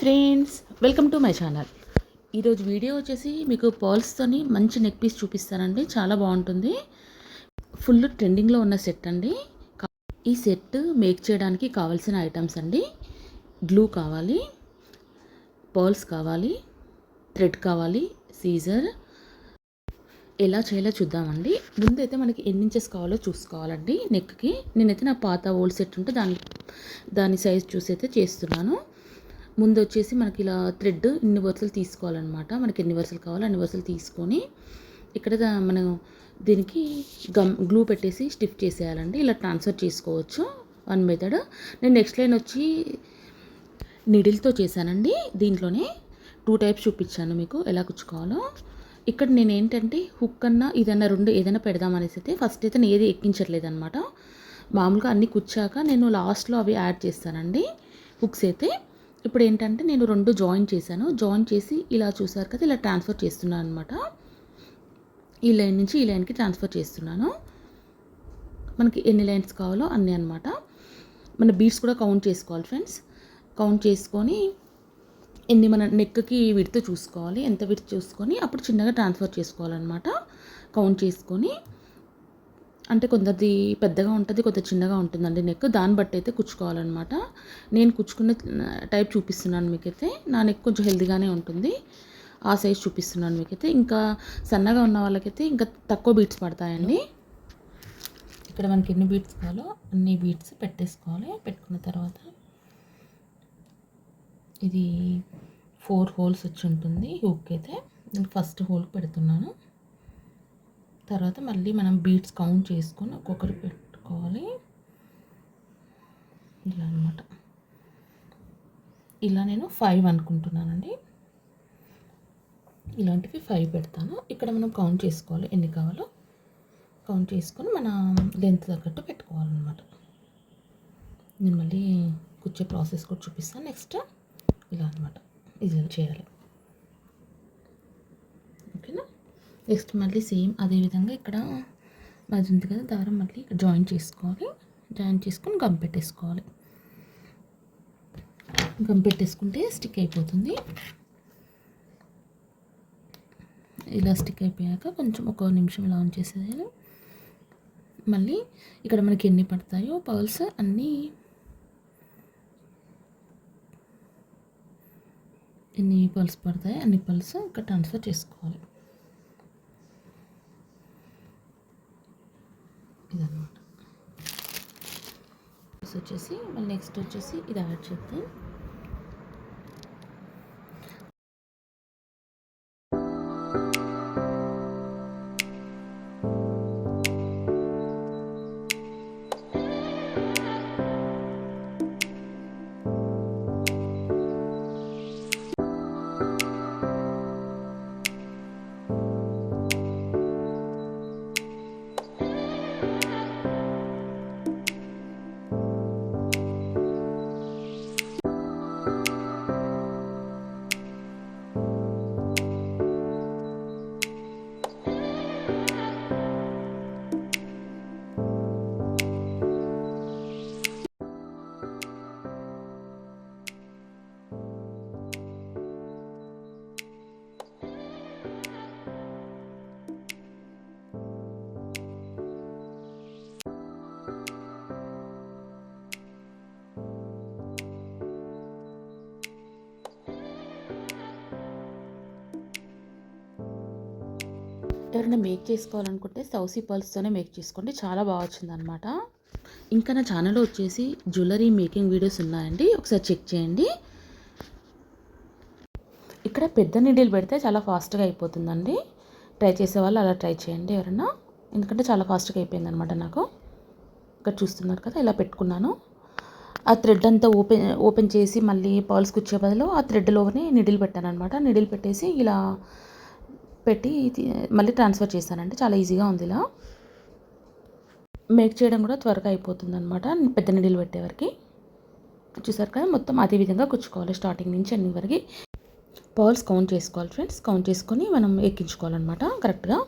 Friends, welcome to my channel. ఈరోజు video వచ్చేసి మీకు పర్ల్స్తోని మంచి నెక్ పీస్ చూపిస్తానండి. చాలా బాగుంటుంది. ఫుల్ ట్రెండింగ్లో ఉన్న సెట్ అండి. ఈ సెట్ మేక్ చేయడానికి కావాల్సిన ఐటమ్స్ అండి. గ్లూ కావాలి, పర్ల్స్ కావాలి, థ్రెడ్ కావాలి, సీజర్. ఎలా చేయాలో చూద్దామండి. ముందైతే మనకి ఎన్ని ఇంచెస్ కావాలో చూసుకోవాలండి నెక్కి. నేనైతే నా పాత ఓల్డ్ సెట్ ఉంటే దాని సైజ్ చూసి అయితే చేస్తున్నాను. ముందు వచ్చేసి మనకి ఇలా థ్రెడ్ ఇన్ని వరుసలు తీసుకోవాలన్నమాట. మనకి ఎన్ని వరుసలు కావాలో అన్ని వరుసలు తీసుకొని ఇక్కడ మనం దీనికి గ్లూ పెట్టేసి స్టిఫ్ చేసేయాలండి. ఇలా ట్రాన్స్ఫర్ చేసుకోవచ్చు. One method. నేను నెక్స్ట్ లైన్ వచ్చి నీడిల్తో చేశానండి. దీంట్లోనే 2 టైప్స్ చూపించాను మీకు ఎలా కుచ్చుకోవాలో. ఇక్కడ నేను ఏంటంటే హుక్ అన్నా ఇదన్నా రెండు ఏదైనా పెడదామనేసి అయితే ఫస్ట్ అయితే నేను ఏది ఎక్కించట్లేదు అనమాట. మామూలుగా అన్నీ కుచ్చాక నేను లాస్ట్లో అవి యాడ్ చేస్తానండి హుక్స్ అయితే. ఇప్పుడు ఏంటంటే నేను 2 జాయిన్ చేశాను. జాయిన్ చేసి ఇలా చూసారు కదా, ఇలా ట్రాన్స్ఫర్ చేస్తున్నాను అనమాట. ఈ లైన్ నుంచి ఈ లైన్కి ట్రాన్స్ఫర్ చేస్తున్నాను. మనకి ఎన్ని లైన్స్ కావాలో అన్నీ అనమాట. మన బీడ్స్ కూడా కౌంట్ చేసుకోవాలి ఫ్రెండ్స్. కౌంట్ చేసుకొని మన నెక్కి విడ్త్ చూసుకోవాలి. ఎంత విడ్త్ చూసుకొని అప్పుడు చిన్నగా ట్రాన్స్ఫర్ చేసుకోవాలన్నమాట. కౌంట్ చేసుకొని, అంటే కొందరిది పెద్దగా ఉంటుంది, కొంత చిన్నగా ఉంటుందండి నెక్. దాన్ని బట్టి అయితే కుచ్చుకోవాలన్నమాట. నేను కుచ్చుకున్న టైప్ చూపిస్తున్నాను మీకైతే. నా నెక్ కొంచెం హెల్దీగానే ఉంటుంది. ఆ సైజ్ చూపిస్తున్నాను మీకైతే. ఇంకా సన్నగా ఉన్న వాళ్ళకైతే ఇంకా తక్కువ బీట్స్ పడతాయండి. ఇక్కడ మనకి ఎన్ని బీట్స్ కావాలో అన్ని బీట్స్ పెట్టేసుకోవాలి. పెట్టుకున్న తర్వాత ఇది 4 హోల్స్ వచ్చి ఉంటుంది హుక్ అయితే. నేను ఫస్ట్ హోల్ పెడుతున్నాను. తర్వాత మళ్ళీ మనం బీట్స్ కౌంట్ చేసుకొని ఒక్కొక్కరు పెట్టుకోవాలి. ఇలా అనమాట. ఇలా నేను 5 అనుకుంటున్నానండి. ఇలాంటివి 5 పెడతాను. ఇక్కడ మనం కౌంట్ చేసుకోవాలి ఎన్ని కావాలో. కౌంట్ చేసుకొని మన లెంత్ తగ్గట్టు పెట్టుకోవాలన్నమాట. నేను మళ్ళీ కుచ్చే ప్రాసెస్ కూడా చూపిస్తాను నెక్స్ట్. ఇలా అనమాట ఇలా చేయాలి. ఓకేనా. నెక్స్ట్ మళ్ళీ సేమ్ అదేవిధంగా ఇక్కడ అది ఉంది కదా దారం, మళ్ళీ ఇక్కడ జాయిన్ చేసుకోవాలి. జాయిన్ చేసుకొని గమ్ పెట్టేసుకోవాలి. గమ్ పెట్టేసుకుంటే స్టిక్ అయిపోతుంది. ఇలా స్టిక్ అయిపోయాక కొంచెం ఒక నిమిషం ఇలా ఆన్ చేసేయాలి. మళ్ళీ ఇక్కడ మనకి ఎన్ని పడతాయో పర్ల్స్ అన్నీ, ఎన్ని పర్ల్స్ పడతాయో అన్ని పర్ల్స్ ఇక్కడ ట్రాన్స్ఫర్ చేసుకోవాలి. ఇదన్నమాట. వచ్చేసి మళ్ళీ నెక్స్ట్ వచ్చేసి ఇది యాడ్ చేద్దాం. ఎవరైనా మేక్ చేసుకోవాలనుకుంటే సౌసీ పర్ల్స్తోనే మేక్ చేసుకోండి. చాలా బాగా వచ్చిందనమాట. ఇంకా నా ఛానల్లో వచ్చేసి జ్యువెలరీ మేకింగ్ వీడియోస్ ఉన్నాయండి, ఒకసారి చెక్ చేయండి. ఇక్కడ పెద్ద నీడిల్ పెడితే చాలా ఫాస్ట్గా అయిపోతుందండి. ట్రై చేసే వాళ్ళు అలా ట్రై చేయండి ఎవరైనా, ఎందుకంటే చాలా ఫాస్ట్గా అయిపోయింది అనమాట నాకు. ఇక్కడ చూస్తున్నారు కదా, ఇలా పెట్టుకున్నాను. ఆ థ్రెడ్ అంతా ఓపెన్ చేసి మళ్ళీ పర్ల్స్ కుచ్చే బదులు ఆ థ్రెడ్లోనే నీడిల్ పెట్టాను అనమాట. నీడిల్ పెట్టేసి ఇలా పెట్టి మళ్ళీ ట్రాన్స్ఫర్ చేశానంటే చాలా ఈజీగా ఉంది. ఇలా మేక్ చేయడం కూడా త్వరగా అయిపోతుంది అనమాట పెద్ద నీడిల్ పెట్టేవరకు. చూసారు కదా, మొత్తం అదే విధంగా కుచ్చుకోవాలి స్టార్టింగ్ నుంచి అన్ని వరకు. పర్ల్స్ కౌంట్ చేసుకోవాలి ఫ్రెండ్స్. కౌంట్ చేసుకొని మనం ఎక్కించుకోవాలన్నమాట కరెక్ట్గా.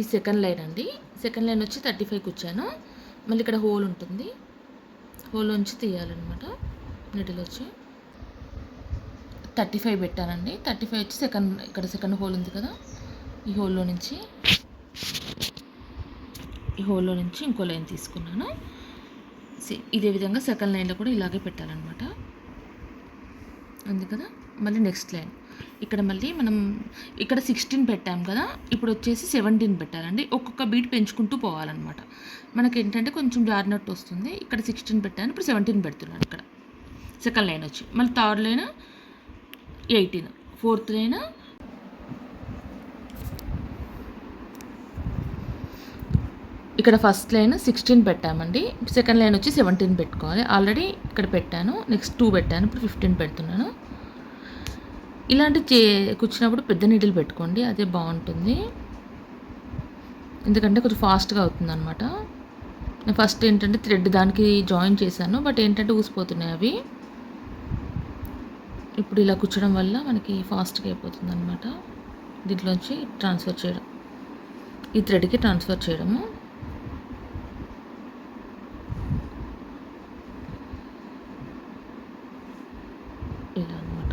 ఈ సెకండ్ లైన్ అండి. సెకండ్ లైన్ వచ్చి 35 కుచ్చాను. మళ్ళీ ఇక్కడ హోల్ ఉంటుంది, హోల్ నుంచి తీయాలన్నమాట నీడిల్ వచ్చి. 35 పెట్టానండి. 35 వచ్చి సెకండ్ హోల్ ఉంది కదా, ఈ హోల్లో నుంచి ఇంకో లైన్ తీసుకున్నాను. ఇదే విధంగా సెకండ్ లైన్లో కూడా ఇలాగే పెట్టాలన్నమాట. ఉంది కదా, మళ్ళీ నెక్స్ట్ లైన్ ఇక్కడ మళ్ళీ మనం ఇక్కడ 16 పెట్టాం కదా, ఇప్పుడు వచ్చేసి 17 పెట్టాలండి. ఒక్కొక్క బీట్ పెంచుకుంటూ పోవాలన్నమాట. మనకి ఏంటంటే కొంచెం జారినట్టు వస్తుంది. ఇక్కడ 16 పెట్టాను, ఇప్పుడు 17 పెడుతున్నాను. ఇక్కడ సెకండ్ లైన్ వచ్చి మళ్ళీ థర్డ్ లైన్ 18, ఫోర్త్ లైన్ ఇక్కడ ఫస్ట్ లైన్ 16 పెట్టామండి. సెకండ్ లైన్ వచ్చి 17 పెట్టుకోవాలి. ఆల్రెడీ ఇక్కడ పెట్టాను, నెక్స్ట్ 2 పెట్టాను, ఇప్పుడు 15 పెడుతున్నాను. ఇలాంటి కూర్చున్నప్పుడు పెద్ద నీడిల్ పెట్టుకోండి, అదే బాగుంటుంది. ఎందుకంటే కొంచెం ఫాస్ట్గా అవుతుంది అనమాట. నేను ఫస్ట్ ఏంటంటే థ్రెడ్ దానికి జాయిన్ చేశాను, బట్ ఏంటంటే ఊసిపోతున్నాయి అవి. ఇప్పుడు ఇలా కూర్చోడం వల్ల మనకి ఫాస్ట్గా అయిపోతుంది అనమాట. దీంట్లోంచి ట్రాన్స్ఫర్ చేయడం, ఈ థ్రెడ్కి ట్రాన్స్ఫర్ చేయడము. ఇలా అనమాట.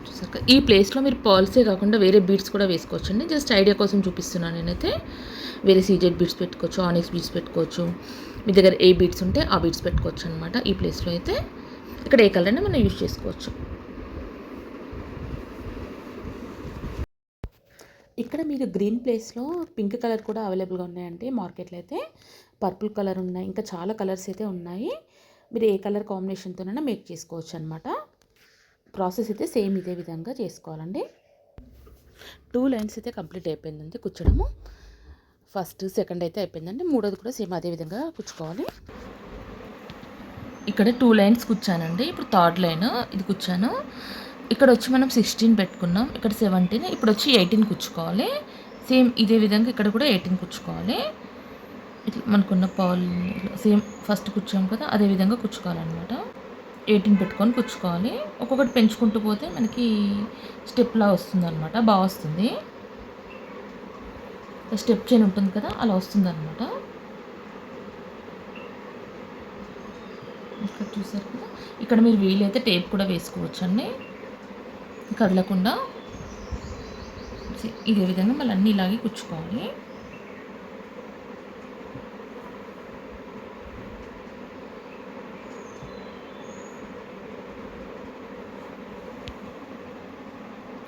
చూసారు, ఈ ప్లేస్లో మీరు పర్ల్సే కాకుండా వేరే బీడ్స్ కూడా వేసుకోవచ్చండి. జస్ట్ ఐడియా కోసం చూపిస్తున్నాను. నేనైతే వేరే సీజెడ్ బీడ్స్ పెట్టుకోవచ్చు, ఆనిక్స్ బీడ్స్ పెట్టుకోవచ్చు. మీ దగ్గర ఏ బీడ్స్ ఉంటే ఆ బీడ్స్ పెట్టుకోవచ్చు అనమాట. ఈ ప్లేస్లో అయితే ఇక్కడ ఏ కలర్ అయినా మనం యూజ్ చేసుకోవచ్చు. ఇక్కడ మీరు గ్రీన్ ప్లేస్లో పింక్ కలర్ కూడా అవైలబుల్గా ఉన్నాయండి మార్కెట్లో. అయితే పర్పుల్ కలర్ ఉన్నాయి, ఇంకా చాలా కలర్స్ అయితే ఉన్నాయి. మీరు ఏ కలర్ కాంబినేషన్తోనైనా మేక్ చేసుకోవచ్చు అనమాట. ప్రాసెస్ అయితే సేమ్ ఇదే విధంగా చేసుకోవాలండి. 2 లైన్స్ అయితే కంప్లీట్ అయిపోయిందండి కుచ్చడము. ఫస్ట్ సెకండ్ అయితే అయిపోయిందండి. మూడోది కూడా సేమ్ అదే విధంగా కుచ్చుకోవాలి. ఇక్కడ 2 లైన్స్ కుచ్చానండి. ఇప్పుడు థర్డ్ లైన్ ఇది కుచ్చాను. ఇక్కడ వచ్చి మనం 16 పెట్టుకున్నాం, ఇక్కడ 17, ఇప్పుడు వచ్చి 18 కుచ్చుకోవాలి. సేమ్ ఇదే విధంగా ఇక్కడ కూడా 18 కుచ్చుకోవాలి. ఇట్లా మనకున్న పాల్ సేమ్ ఫస్ట్ కుచ్చాం కదా, అదే విధంగా కుచ్చుకోవాలన్నమాట. 18 పెట్టుకొని కుచ్చుకోవాలి. ఒక్కొక్కటి పెంచుకుంటూ పోతే మనకి స్టెప్లా వస్తుంది అనమాట, బాగా వస్తుంది. స్టెప్ చైన్ ఉంటుంది కదా, అలా వస్తుంది అనమాట. ఇక్కడ చూసారు కదా, ఇక్కడ మీరు వీలైతే టేప్ కూడా వేసుకోవచ్చండి కదలకుండా. ఇదే విధంగా మళ్ళీ అన్నీ ఇలాగే కుచ్చుకోవాలి.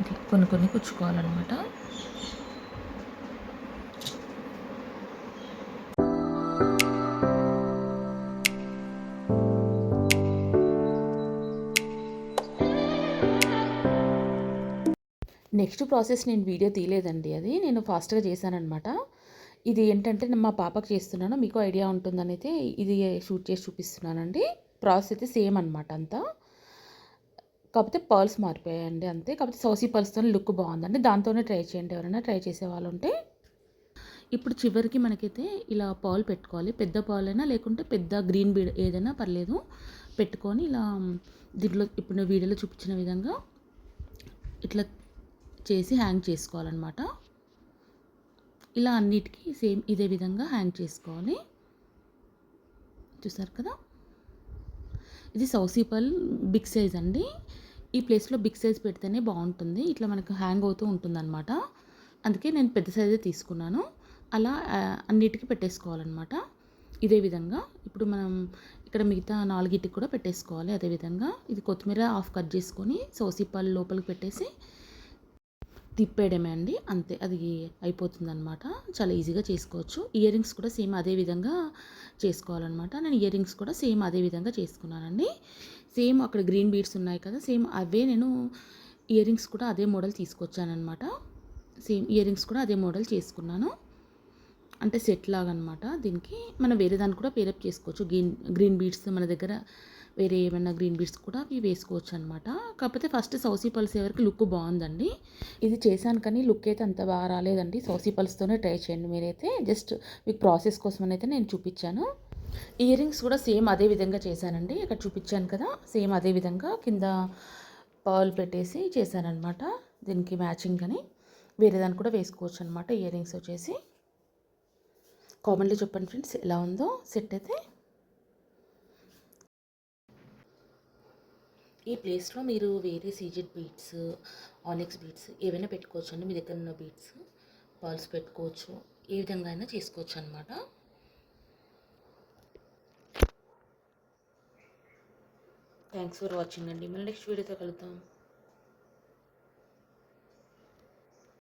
ఇట్లా కొన్ని కుచ్చుకోవాలన్నమాట. నెక్స్ట్ ప్రాసెస్ నేను వీడియో తీయలేదండి, అది నేను ఫాస్ట్గా చేశానమాట. ఇది ఏంటంటే మా పాపకు చేస్తున్నాను, మీకు ఐడియా ఉంటుందని అయితే ఇది షూట్ చేసి చూపిస్తున్నానండి. ప్రాసెస్ అయితే సేమ్ అనమాట అంతా, కాకపోతే పర్ల్స్ మారిపోయాయండి అంతే. కాకపోతే సౌసీ పర్ల్స్తో లుక్ బాగుందండి, దాంతోనే ట్రై చేయండి ఎవరైనా ట్రై చేసే వాళ్ళు ఉంటే. ఇప్పుడు చివరికి మనకైతే ఇలా పాల్ పెట్టుకోవాలి. పెద్ద పాల్ అయినా లేకుంటే పెద్ద గ్రీన్ బీడ్ ఏదైనా పర్లేదు పెట్టుకొని ఇలా దీంట్లో ఇప్పుడు వీడియోలో చూపించిన విధంగా ఇట్లా చేసి హ్యాంగ్ చేసుకోవాలన్నమాట. ఇలా అన్నిటికీ సేమ్ ఇదే విధంగా హ్యాంగ్ చేసుకోవాలి. చూసారు కదా, ఇది సౌసీ పర్ల్ బిగ్ సైజ్ అండి. ఈ ప్లేస్లో బిగ్ సైజ్ పెడితేనే బాగుంటుంది, ఇట్లా మనకు హ్యాంగ్ అవుతూ ఉంటుందన్నమాట. అందుకే నేను పెద్ద సైజే తీసుకున్నాను. అలా అన్నిటికీ పెట్టేసుకోవాలన్నమాట ఇదే విధంగా. ఇప్పుడు మనం ఇక్కడ మిగతా 4గిటికి కూడా పెట్టేసుకోవాలి అదేవిధంగా. ఇది కొత్తిమీర హాఫ్ కట్ చేసుకొని సౌసీ పర్ల్ లోపలికి పెట్టేసి తిప్పేయడమే అండి, అంతే. అది అయిపోతుందన్నమాట. చాలా ఈజీగా చేసుకోవచ్చు. ఇయర్ రింగ్స్ కూడా సేమ్ అదే విధంగా చేసుకోవాలన్నమాట. నేను ఇయర్ రింగ్స్ కూడా సేమ్ అదే విధంగా చేసుకున్నానండి. సేమ్ అక్కడ గ్రీన్ బీడ్స్ ఉన్నాయి కదా, సేమ్ అవే నేను ఇయర్ రింగ్స్ కూడా అదే మోడల్ తీసుకొచ్చానమాట. సేమ్ ఇయర్ రింగ్స్ కూడా అదే మోడల్ చేసుకున్నాను, అంటే సెట్ లాగా అనమాట. దీనికి మనం వేరే దాన్ని కూడా పేరప్ చేసుకోవచ్చు. గ్రీన్ బీడ్స్ మన దగ్గర వేరే ఏమైనా గ్రీన్ బీడ్స్ కూడా అవి వేసుకోవచ్చు అనమాట. కాకపోతే ఫస్ట్ సౌసీ పల్స్ ఎవరికి లుక్ బాగుందండి. ఇది చేశాను కానీ లుక్ అయితే అంత బాగా రాలేదండి. సౌసీ పల్స్తోనే ట్రై చేయండి మీరైతే. జస్ట్ మీకు ప్రాసెస్ కోసం అయితే నేను చూపించాను. ఇయర్ రింగ్స్ కూడా సేమ్ అదే విధంగా చేశానండి. ఇక్కడ చూపించాను కదా, సేమ్ అదే విధంగా కింద పర్ల్ పెట్టేసి చేశానమాట. దీనికి మ్యాచింగ్ అని వేరే దాన్ని కూడా వేసుకోవచ్చు అనమాట. ఇయర్ రింగ్స్ వచ్చేసి కామెంట్లో చెప్పండి ఫ్రెండ్స్ ఎలా ఉందో సెట్ అయితే. ఈ ప్లేస్లో మీరు వేరే సీజెడ్ బీడ్స్, ఆనిక్స్ బీడ్స్ ఏవైనా పెట్టుకోవచ్చు అండి. మీ దగ్గర ఉన్న బీడ్స్ పర్ల్స్ పెట్టుకోవచ్చు. ఏ విధంగా అయినా చేసుకోవచ్చు అనమాట. థ్యాంక్స్ ఫర్ వాచింగ్ అండి. మళ్ళీ నెక్స్ట్ వీడియోతో కలుద్దాం.